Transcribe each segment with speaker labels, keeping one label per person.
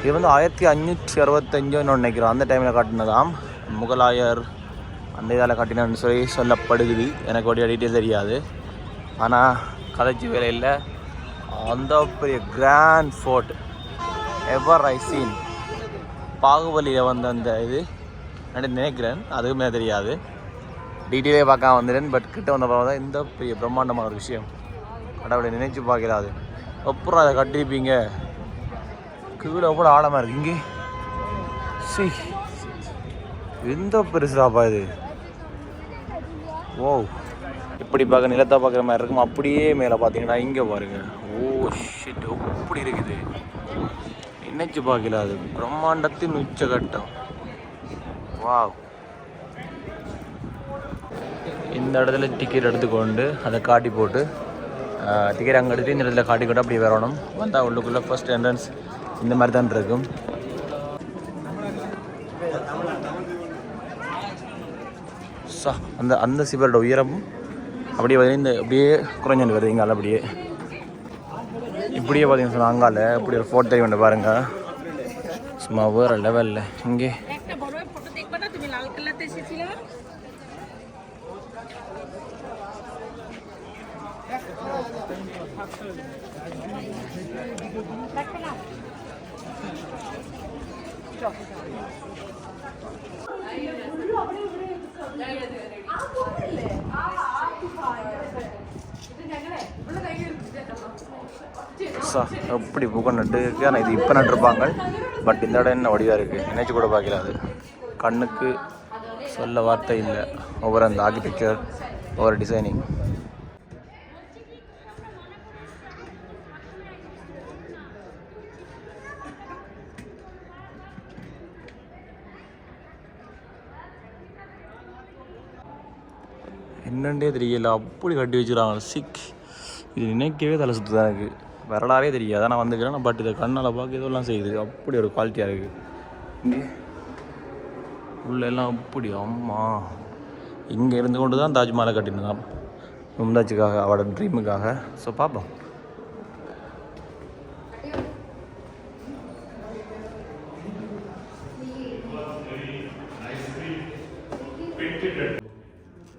Speaker 1: இது வந்து 1565 நினைக்கிறோம் அந்த டைமில் காட்டினதாம். முகலாயர் அந்த இதால் காட்டினான்னு சொல்லப்படுது. எனக்கு உடைய டீட்டெயில் தெரியாது. ஆனால் கதைச்சி வேலையில் அந்த பெரிய grand fort ever I seen பாகுபலியில் வந்து அந்த இது நினைக்கிறேன், அதுவுமே தெரியாது, டீட்டெயிலே பார்க்காம வந்துடுறேன். பட் கிட்ட வந்த தான் இந்த பெரிய பிரம்மாண்டமான ஒரு விஷயம் கடவுளை நினைச்சு பார்க்கலாது. அப்புறம் அதை கட்டிருப்பீங்க, கீழே கூட ஆழமாக இருக்குது. இங்கே சி எந்த பெருசாப்பா இது. ஓ, இப்படி பார்க்க நிலத்தை பார்க்குற மாதிரி இருக்கும். அப்படியே மேலே பார்த்தீங்கன்னா இங்கே பாருங்க. ஓ ஷிட், எப்படி இருக்குது நினைச்சு பார்க்கல. அது பிரம்மாண்டத்தின் உச்சகட்டம். வாவ். இந்த இடத்துல டிக்கெட் எடுத்துக்கொண்டு அதை காட்டி போட்டு டிக்கெட் அங்கே எடுத்து இந்த இடத்துல காட்டி கொண்டு அப்படி வரணும். வந்தால் உள்ளுக்குள்ளே ஃபர்ஸ்ட் என்ட்ரன்ஸ் இந்த மாதிரி தான் இருக்கும். அந்த அந்த சிவரோட உயரமும் அப்படியே வந்து இந்த அப்படியே குறைஞ்சிட்டு வருது. இங்கால அப்படியே இப்படியே பார்த்தீங்கன்னு சொன்னால் அங்கால இப்படி ஒரு ஃபோர்ட் தெரியும் பாருங்கள், சும்மா வேறு லெவலில். இங்கே எப்படி புகை நட்டு இருக்கு. ஆனால் இது இப்போ நட்டுருப்பாங்க. பட் இந்த இடம் என்ன வடிவாக இருக்குது நினைச்சு கூட பார்க்கல. அது கண்ணுக்கு சொல்ல வார்த்தை இல்லை. ஒவ்வொரு அந்த ஆர்கிடெக்சர், ஒவ்வொரு டிசைனிங். என்னண்டே தெரியல, அப்படி கட்டி வச்சுக்கிறாங்க. இது நினைக்கவே தலை சுற்று தான் இருக்குது. வரலாறே தெரியாது. ஆனால் வந்துக்கிறேன். பட் இதை கண்ணால் பார்க்க இதெல்லாம் செய்யுது. அப்படி ஒரு குவாலிட்டியாக இருக்குது. இங்கே உள்ளெல்லாம் அப்படி அம்மா இங்கே இருந்து கொண்டு தான் தாஜ்மஹாலை கட்டினதான் மும்தாஜுக்காக, அவளோட ட்ரீமுக்காக. ஸோ பார்ப்போம்.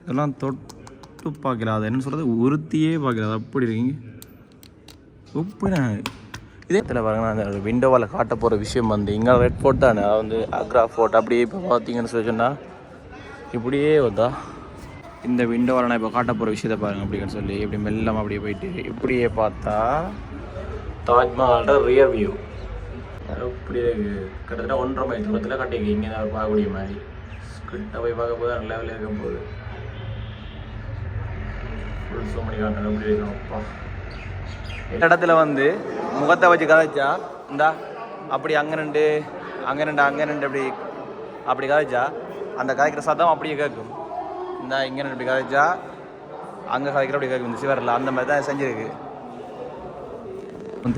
Speaker 1: இதெல்லாம் தொட்டு பார்க்கலாம். அது என்ன சொல்கிறது, உறுத்தியே பார்க்கலாம். அப்படி இருக்கீங்க. இப்படி இதே இடத்துல பாருங்கன்னா அந்த விண்டோவால் காட்ட போகிற விஷயம் வந்து இங்கே ரெட் ஃபோர்ட் தானே. அது வந்து ஆக்ரா ஃபோர்ட். அப்படியே இப்போ பார்த்தீங்கன்னு சொல்லி சொன்னால் இப்படியே வந்தா இந்த விண்டோவால் நான் இப்போ காட்ட போகிற விஷயத்தை பாருங்கள் அப்படின்னு சொல்லி இப்படி மெல்லாமல் அப்படியே போயிட்டு இப்படியே பார்த்தா தாஜ்மஹாலோட ரியர் வியூ இப்படி கிட்டத்தட்ட 1.5 மைல் தூரத்தில் கட்டிங்க. இங்கே தான் பார்க்கக்கூடிய மாதிரி கிட்ட போய் பார்க்க போது நல்ல லெவலில் இருக்கும் போது ஃபுல் சோமணி காட்டுறது எப்படி இருக்கும். அப்பா இந்த இடத்துல வந்து முகத்தை வச்சு கதைச்சா இந்தா அப்படி அங்கே நின்று அப்படி கதைச்சா அந்த கதைக்கிற சத்தம் அப்படியே கேட்கும். இந்தா இங்கே நின்று இப்படி கதைச்சா அங்கே கதைக்கிற அப்படி கேட்கும். இந்த சிவரில் அந்த மாதிரி தான் செஞ்சுருக்கு.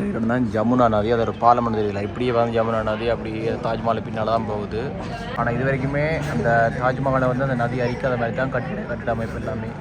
Speaker 1: தெரியும் தான் ஜமுனா நதி. அது ஒரு பாலம் தெரியல. இப்படியே வந்து ஜமுனா நதி அப்படியே தாஜ்மஹால் பின்னால் தான் போகுது. ஆனால் இது வரைக்குமே அந்த தாஜ்மஹாலை வந்து அந்த நதி அரிக்காத மாதிரி தான் கட்டிட அமைப்பு எல்லாமே.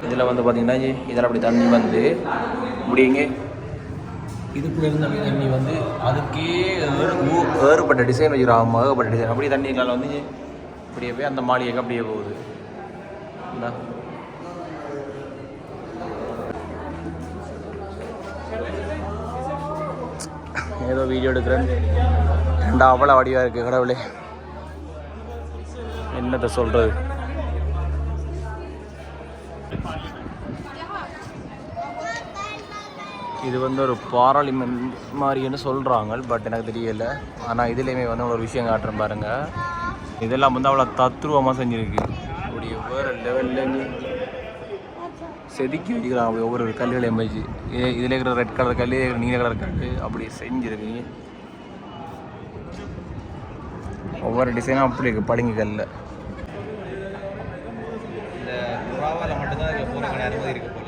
Speaker 1: இதில் வந்து பார்த்திங்கன்னா இதில் அப்படி தண்ணி வந்து முடியுங்க. இதுக்குள்ளே இருந்து அப்படி தண்ணி வந்து அதுக்கே ஏறுபட்ட டிசைன் வச்சுருக்காங்க. ஏகப்பட்ட டிசைன் அப்படியே தண்ணிகளால் வந்து அப்படியே போய் அந்த மாளிகைக்கு அப்படியே போகுது. ஏதோ வீடியோ எடுக்கிறேன். அவ்வளோ வடிவாக இருக்குது. கடவுளே என்னத்தை சொல்கிறது. இது வந்து ஒரு பாராளுமன்ட் மாதிரின்னு சொல்கிறாங்க. பட் எனக்கு தெரியலை. ஆனால் இதுலேயுமே வந்து ஒரு விஷயம் காட்டுறேன் பாருங்கள். இதெல்லாம் வந்து அவ்வளோ தத்ரூபமாக செஞ்சுருக்கு. அப்படியே வேறு லெவலில் செதுக்கி வச்சுக்கிறாங்க. அப்படி ஒவ்வொரு கல்லுகளையும் வச்சு இதில் இருக்கிற ரெட் கலர் கல், நீல கலர் கல் அப்படி செஞ்சுருக்கு. ஒவ்வொரு டிசைனும் அப்படி இருக்குது பளிங்கு கல்லில். இந்த புறாவால் மட்டும்தான் இதில் போகிற அனுமதி இருக்குது போல்.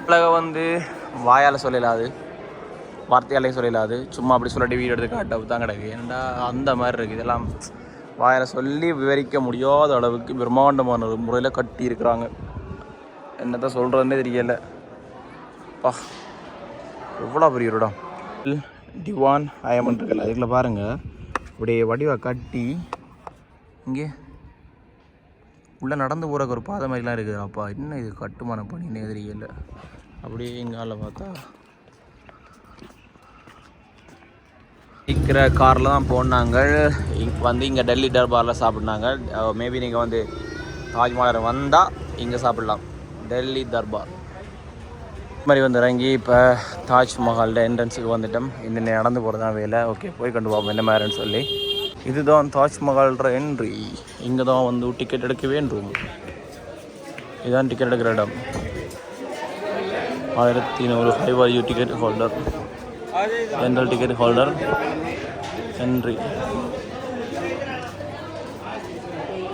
Speaker 1: உலகம் வந்து வாயால் சொல்லலாது, வார்த்தையாலையும் சொல்லலாது, சும்மா அப்படி சொல்லிட்டு வீடு எடுத்து காட்ட தான் கிடக்கு. ஏன்னா அந்த மாதிரி இருக்குது. இதெல்லாம் வாயால் சொல்லி விவரிக்க முடியாத அளவுக்கு பிரம்மாண்டமான ஒரு முறையில் கட்டி இருக்கிறாங்க. என்னதான் சொல்கிறதுன்னே தெரியல. பா எவ்வளோ பெரிய ஒரு இடம். டிவான் ஆயமன் இருக்குல்ல, அதுக்குள்ள பாருங்கள் அப்படியே வடிவை கட்டி இங்கே உள்ளே நடந்து போகிறக்கு ஒரு பாதை மாதிரிலாம் இருக்குது. அப்பா என்ன இது கட்டுமான பண்ணினே தெரியல. அப்படியே எங்கால பார்த்தா இருக்கிற காரில் தான் போனாங்க. வந்து இங்கே டெல்லி தர்பாரில் சாப்பிட்னாங்க. மேபி நீங்கள் வந்து தாஜ்மஹால் வந்தால் இங்கே சாப்பிட்லாம். டெல்லி தர்பார் மாதிரி வந்து இறங்கி இப்போ தாஜ்மஹாலில் என்ட்ரன்ஸுக்கு வந்துட்டோம். இன்னும் நடந்து போகிறது தான் வேலை. ஓகே போய் கொண்டு போவோம் என்ன மாதிரின்னு சொல்லி. இதுதான் தாஜ்மஹால்ற என்ட்ரி. இங்கே தான் வந்து டிக்கெட் எடுக்க வேண்டும். இதுதான் டிக்கெட் எடுக்கிற இடம். 1100 high value ticket holder, general ticket holder, entry.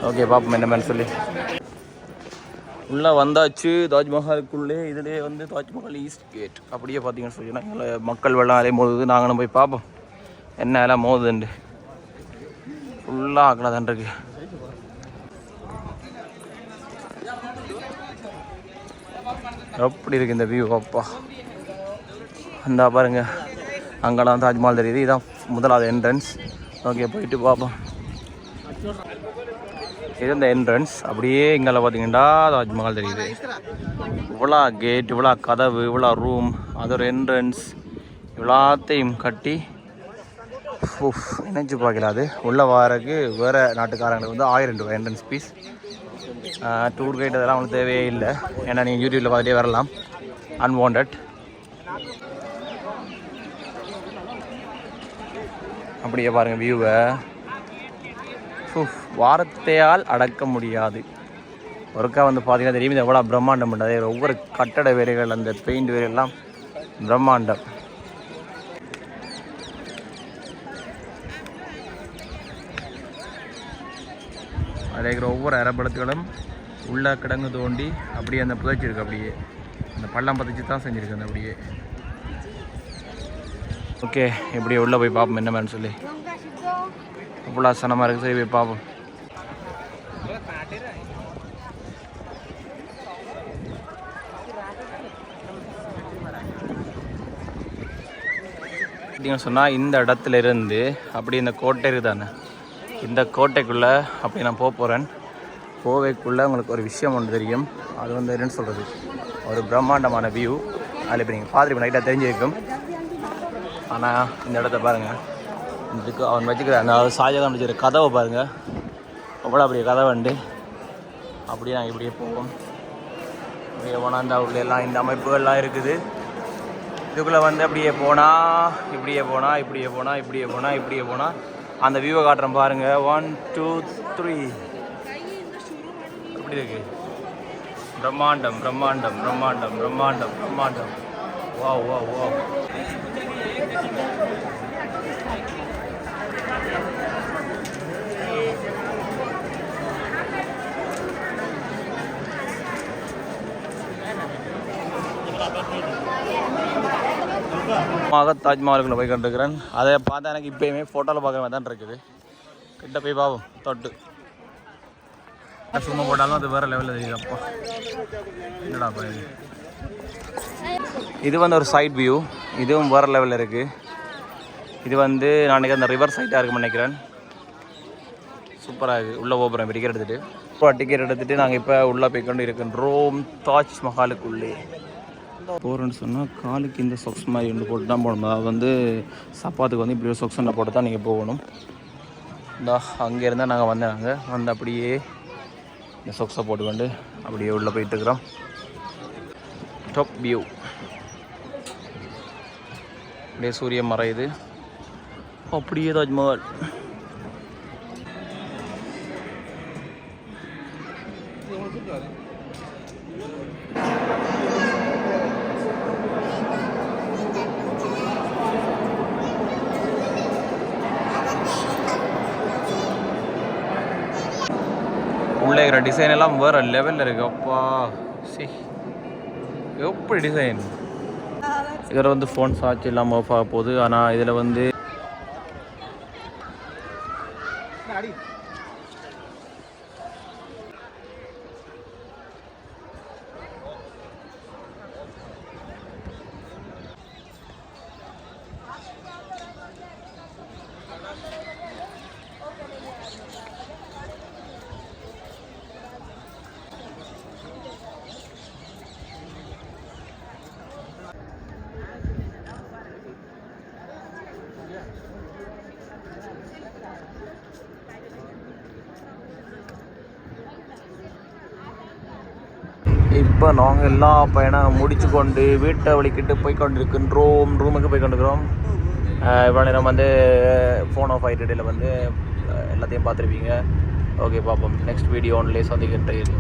Speaker 1: Okay பார்ப்போம் என்ன மாதிரி சொல்லி. உள்ளே வந்தாச்சு தாஜ்மஹாலுக்குள்ளே. இதிலே வந்து தாஜ்மஹால் ஈஸ்ட் கேட் அப்படியே பார்த்தீங்கன்னு சொல்லினா எங்களை மக்கள் வெள்ளம் அலையும் மோதுது. நாங்களும் போய் பார்ப்போம் என்ன எல்லாம் மோதுண்டு. ஃபுல்லாக ஆக்கலாக தான் இருக்கு. எப்படி இருக்குது இந்த வியூ அப்பா. அந்த பாருங்க அங்கெல்லாம் தாஜ்மஹால் தெரியுது. இதுதான் முதலாவது என்ட்ரன்ஸ். ஓகே போயிட்டு பார்ப்போம். இது இந்த என்ட்ரன்ஸ். அப்படியே இங்கே பார்த்தீங்கன்னா தாஜ்மஹால் தெரியுது. இவ்வளோ கேட், இவ்வளோ கதவு, இவ்வளோ ரூம், அது ஒரு என்ட்ரன்ஸ், இவ்வளோத்தையும் கட்டி நினைச்சு பார்க்கல. அது உள்ள வாரக்கு வேறு நாட்டுக்காரங்களுக்கு வந்து 1000 ரூபாய் என்ட்ரன்ஸ் ஃபீஸ். டூர் கைட் அதெல்லாம் அவங்களுக்கு தேவையே இல்லை. ஏன்னா நீங்கள் யூடியூப்பில் பார்த்துட்டே வரலாம் அன்வாண்டட். அப்படியே பாருங்கள் வியூவை. வார்த்தையால் அடக்க முடியாது. ஒருக்கா வந்து பார்த்தீங்கன்னா தெரியும் இது எவ்வளோ பிரம்மாண்டம் பண்ணது. ஒவ்வொரு கட்டட வேலைகள், அந்த பெயிண்ட் வேலைகள்லாம் பிரம்மாண்டம். அதில் இருக்கிற ஒவ்வொரு அரைப்படத்துகளும் உள்ள கிடங்கு தோண்டி அப்படியே அந்த புதைச்சிருக்கு. அப்படியே அந்த பள்ளம் பதிச்சு தான் செஞ்சுருக்கு அந்த அப்படியே. ஓகே இப்படியே உள்ளே போய் பார்ப்போம் என்ன மாதிரி சொல்லி. அவ்வளோ சனமாக இருக்குது. சரி போய் பார்ப்போம். பார்த்தீங்கன்னு சொன்னால் இந்த இடத்துல இருந்து அப்படி இந்த கோட்டை இருக்குதானே, இந்த கோட்டைக்குள்ளே அப்படி நான் போகிறேன். கோவைக்குள்ளே உங்களுக்கு ஒரு விஷயம் ஒன்று தெரியும். அது வந்து என்னென்னு சொல்கிறது, ஒரு பிரம்மாண்டமான வியூ. அதில் இப்போ நீங்கள் பார்த்துட்டு நைட்டாக தெரிஞ்சிருக்கும். ஆனால் இந்த இடத்த பாருங்கள், இதுக்கு அவன் வச்சுக்கிற அந்த ஷாஜகான் வச்சுக்கிற கதவை பாருங்கள். அவ்வளோ அப்படியே கதவை உண்டு. அப்படியே நாங்கள் இப்படியே போவோம். அப்படியே போனால் அந்த உள்ளெல்லாம் இந்த அமைப்புகள்லாம் இருக்குது. இதுக்குள்ளே வந்து அப்படியே போனால் இப்படியே போனால் இப்படியே போனால் இப்படியே போனால் இப்படியே போனால் அந்த வியூவை காட்டுறேன் பாருங்கள். 1 2 3 எப்படி இருக்கு. பிரம்மாண்டம் பிரம்மாண்டம் பிரம்மாண்டம் பிரம்மாண்டம் பிரம்மாண்டம். வா வா வா. தாஜ்மஹாலுக்குள்ள போய் கொண்டிருக்கிறேன். அதை பார்த்தா எனக்கு இப்போயுமே ஃபோட்டோவில் பார்க்குற மாதிரி தான் இருக்குது. கிட்ட போய் பார்ப்போம் தொட்டு. சும்மா போட்டாலும் அது வேறு லெவலில் தெரியுது. அப்பா என்னடாப்பா இது. இது வந்து ஒரு சைட் வியூ. இதுவும் வேறு லெவலில் இருக்குது. இது வந்து நான் நினைக்கிறேன் அந்த ரிவர் சைட்டாக இருக்குன்னு நினைக்கிறேன். சூப்பராக இருக்குது. உள்ளே போகிறேன் டிக்கெட் எடுத்துகிட்டு. டிக்கெட் எடுத்துகிட்டு நாங்கள் இப்போ உள்ளே போய் கொண்டு இருக்கின்றோம் தாஜ்மஹாலுக்குள்ளே. போகிறேன்னு சொன்னால் காலுக்கு இந்த சொக்ஸ் மாதிரி ஒன்று போட்டு தான் போகணும். அதாவது வந்து சப்பாத்துக்கு வந்து இப்படி ஒரு சொக்ஸ் ஒன்று போட்டு தான் நீங்கள் போகணும். இந்த அங்கே இருந்தால் நாங்கள் வந்து அப்படியே இந்த சொக்ஸை போட்டுக்கொண்டு அப்படியே உள்ளே போயிட்டுருக்குறோம். டாப் வியூ அப்படியே சூரியன் மறையுது. அப்படியே தாஜ்மஹால். உள்ளே இருக்கிற டிசைன் எல்லாம் வேறு லெவலில் இருக்குது. அப்பா சி எப்படி டிசைன். இதில் வந்து ஃபோன் சார்ஜ் இல்லாமல் ஆஃப் ஆக போகுது. ஆனால் இதில் வந்து இப்போ நாங்கள் எல்லா பயணம் முடிச்சு கொண்டு வீட்டை வலிக்கிட்டு போய்கொண்டிருக்கின்றோம். ரூமுக்கு போய்கொண்டிருக்கிறோம். இவ்வளோ நேரம் வந்து ஃபோன் ஆஃப் ஆகிட்டு இடையில வந்து எல்லாத்தையும் பார்த்துருப்பீங்க. ஓகே, பார்ப்போம் நெக்ஸ்ட் வீடியோ ஒன்லேயே சந்திக்கின்றேன்.